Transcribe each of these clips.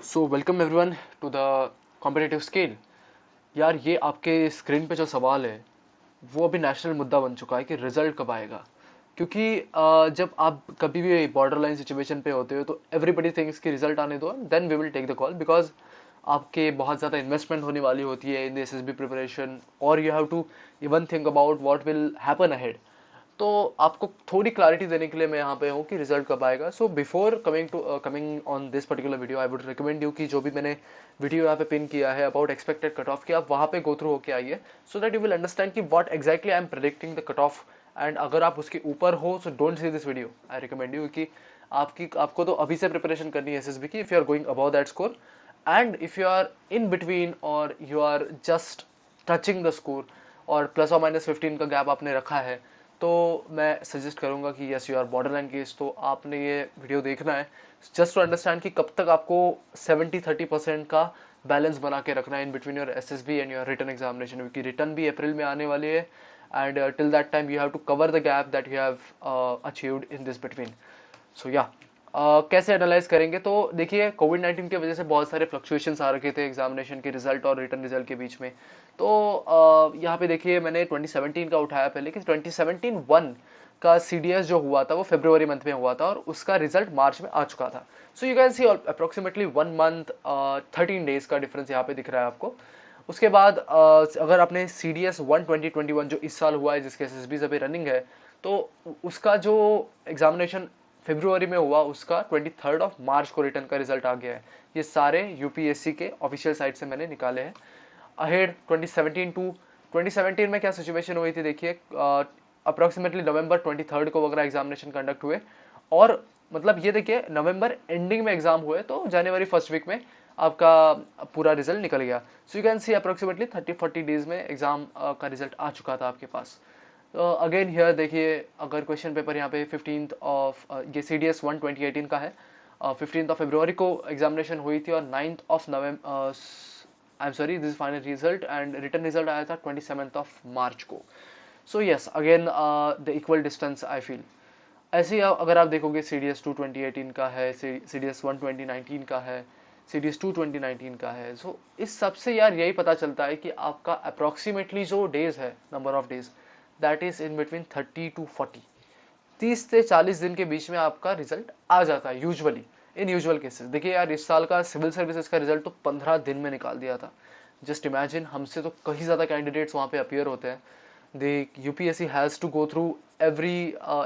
So welcome everyone to the competitive scale. यार ये आपके स्क्रीन पे जो सवाल है वो अभी नेशनल मुद्दा बन चुका है कि रिजल्ट कब आएगा। क्योंकि जब आप कभी भी बॉर्डर लाइन सिचुएशन पे होते हो तो एवरीबडी थिंक्स कि रिजल्ट आने दो, then we will take the call, because आपके बहुत ज़्यादा इन्वेस्टमेंट होने वाली होती है इन द एसएसबी प्रिपरेशन, और you have to even think about what will happen ahead. तो आपको थोड़ी क्लैरिटी देने के लिए मैं यहाँ पे हूँ कि रिजल्ट कब आएगा। So before coming on this particular video, I would recommend you कि जो भी मैंने वीडियो यहाँ पे पिन किया है अबाउट एक्सपेक्टेड कट ऑफ, कि आप वहाँ पे गो थ्रू होके आइए, so that you will understand कि what exactly I am predicting the cut off. And अगर आप उसके ऊपर हो so don't see this video. I recommend you कि आपको तो अभी से प्रिपरेशन करनी है एसएसबी की, if you are going above that score. And if you are in between और you are just touching the score और ±15 का गैप आपने रखा है, तो मैं सजेस्ट करूंगा कि yes you are border line case, तो आपने ये वीडियो देखना है जस्ट टू अंडरस्टैंड कि कब तक आपको 70-30% का बैलेंस बना के रखना है in between your SSB and your written examination, क्योंकि रिटर्न भी अप्रैल में आने वाली है। And till that time you have to cover the gap that you have achieved in this between. So या कैसे एनालाइज करेंगे, तो देखिए कोविड-19 की वजह से बहुत सारे फ्लक्चुएशंस आ रखे थे एग्जामिनेशन के रिजल्ट और रिटर्न रिजल्ट के बीच में। तो यहाँ पे देखिए मैंने 2017 का उठाया पहले कि 2017 का सीडीएस जो हुआ था वो फरवरी मंथ में हुआ था और उसका रिजल्ट मार्च में आ चुका था। So you can see approximately 1 month 13 days का डिफरेंस यहाँ पे दिख रहा है आपको। उसके बाद अगर आपने सीडीएस 2021 जो इस साल हुआ है, जिसके एसएसबी अभी रनिंग है, तो उसका जो एग्जामिनेशन फरवरी में हुआ उसका 23 मार्च को रिटर्न का रिजल्ट आ गया है। ये सारे यूपीएससी के ऑफिशियल साइट से मैंने निकाले हैं। अहेड 2017 में क्या सिचुएशन हुई थी, देखिए अप्रोक्सीमेटली नवंबर 23 को वगैरह एग्जामिनेशन कंडक्ट हुए, और मतलब ये देखिए नवंबर एंडिंग में एग्जाम हुए तो जनवरी फर्स्ट वीक में आपका पूरा रिजल्ट निकल गया। So you can see approximately 30-40 days में एग्जाम का रिजल्ट आ चुका था आपके पास। अगेन हियर देखिए, अगर क्वेश्चन पेपर यहाँ पे 15th ऑफ ये CDS 1 2018 का है, 15th ऑफ फरवरी को एग्जामिनेशन हुई थी और 9th of November, I am sorry, this final result and return result आया था 27th ऑफ मार्च को। So yes again the equal distance I feel. ऐसे ही अगर आप देखोगे CDS 2 2018 का है, CDS 1 2019 का है, CDS 2 2019 का है। सो इस सब से यार यही पता चलता है कि आपका अप्रोक्सीमेटली जो डेज है, number of days, that is in between 30 to 40, 30 से 40 दिन के बीच में आपका रिजल्ट आ जाता है यूजुअली, इन यूजुअल केसेस। देखिए यार इस साल का सिविल सर्विसेज का रिजल्ट तो 15 दिन में निकाल दिया था। जस्ट इमेजिन, हमसे तो कहीं ज्यादा कैंडिडेट्स वहां पे अपीयर होते हैं। the UPSC has to go through every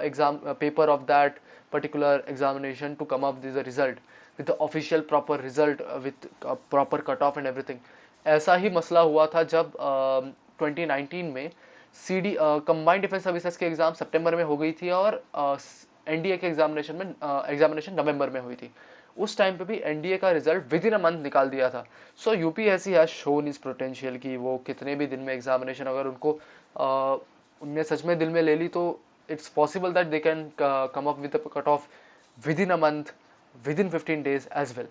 exam paper of that particular examination to come up with the result, with the official proper result, with proper cutoff and everything. ऐसा ही मसला हुआ था जब 2019 में CD कंबाइंड डिफेंस सर्विसेज के exam सितंबर में हो गई थी और एनडीए के एग्जामिनेशन नवंबर में हुई थी। उस टाइम पे भी एनडीए का result within a month निकाल दिया था। So UPSC has shown is potential कि वो कितने भी दिन में एग्जामिनेशन, अगर उनको उनने सच में दिल में ले ली, तो it's possible that they can come up with cut off within a month, within 15 days as well.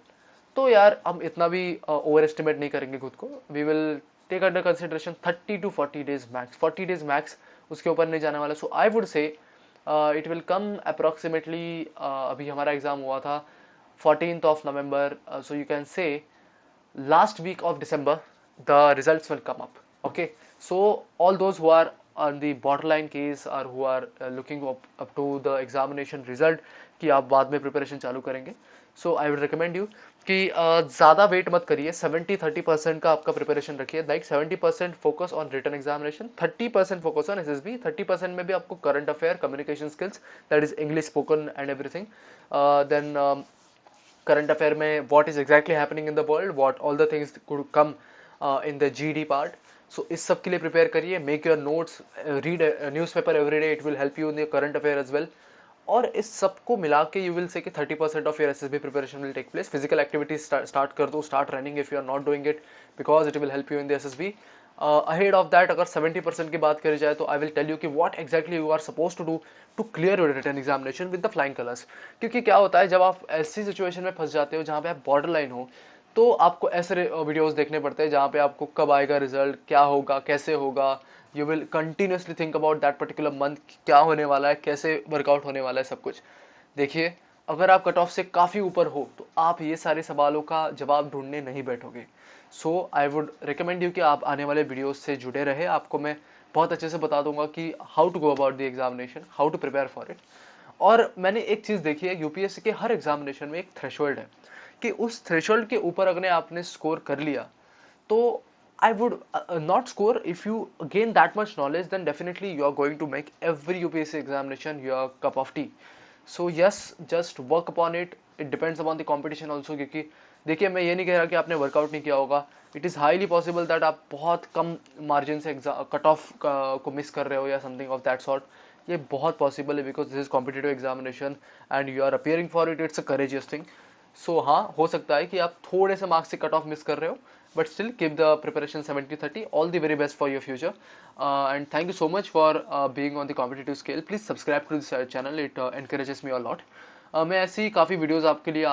तो यार हम इतना भी ओवर एस्टिमेट नहीं करेंगे खुद को। We will take under consideration 30 to 40 days max, 40 days max, उसके ऊपर नहीं जाने वाला। So I would say it will come approximately, अभी हमारा एग्जाम हुआ था 14th of November, so you can say last week of December the results will come up. Okay, so all those who are on the borderline case or who are looking up to the examination result कि आप बाद में preparation चालू करेंगे, सो I would recommend you कि ज़्यादा wait मत करिए, 70-30% का आपका प्रिपरेशन रखिए। Like 70% focus on written examination, 30% focus on SSB, 30% में भी आपको current affair, communication skills, that is English spoken and everything, then current affair में what is exactly happening in the world, what all the things could come in the GD part. So इस सब के लिए prepare करिए, make your notes, read a newspaper every day, it will help you in the current affair as well. और इस सब को मिला के you will say कि 30% of your SSB preparation will take place. Physical activities start कर दो, start running if you are not doing it, because it will help you in the SSB. Ahead of that अगर 70% की बात करी जाए तो I will tell you कि what exactly you are suppose to do to clear your written examination with the flying colours. क्योंकि क्या होता है, जब आप ऐसी सिचुएशन में फंस जाते हो जहाँ पे आप बॉर्डर लाइन हो, तो आपको ऐसे वीडियोस देखने पड़ते हैं जहाँ पे आपको कब आएगा रिजल्ट, क्या होगा, कैसे होगा। You will continuously think about that particular month, क्या होने वाला है, कैसे वर्कआउट होने वाला है, सब कुछ। देखिए अगर आप कट ऑफ से काफ़ी ऊपर हो तो आप ये सारे सवालों का जवाब ढूंढने नहीं बैठोगे। सो आई वुड रिकमेंड यू कि आप आने वाले वीडियोस से जुड़े रहे। आपको मैं बहुत अच्छे से बता दूंगा कि how to go about the examination, how to prepare for it. और मैंने एक चीज़ देखी है, यूपीएससी के हर एग्जामिनेशन में एक थ्रेशोल्ड है कि उस थ्रेशोल्ड के ऊपर अगर आपने स्कोर कर लिया तो I would not score. If you gain that much knowledge, then definitely you are going to make every UPSC examination your cup of tea. So yes, just work upon it. It depends upon the competition also, क्योंकि देखिए मैं ये नहीं कह रहा कि आपने workout नहीं किया होगा। It is highly possible that आप बहुत कम मार्जिन से कट ऑफ को मिस कर रहे हो या समथिंग ऑफ दैट सॉर्ट। ये बहुत पॉसिबल है because this is competitive examination and you are appearing for it. It's a courageous thing. So हाँ, हो सकता है कि आप थोड़े से मार्क्स से कट ऑफ मिस कर रहे हो, but still keep the preparation 70-30. All the very best for your future, and thank you so much for being on the competitive scale. Please subscribe to this channel. It encourages me a lot. मैं ऐसी काफ़ी videos आपके लिए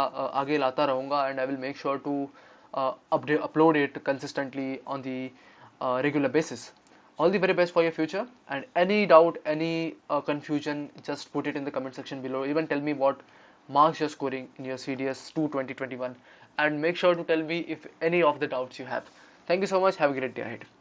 आगे लाता रहूँगा, and I will make sure to upload it consistently on the regular basis. All the very best for your future, and any doubt, any confusion, just put it in the comment section below. Even tell me what marks you're scoring in your CDS 2 2021, and make sure to tell me if any of the doubts you have. Thank you so much. Have a great day ahead.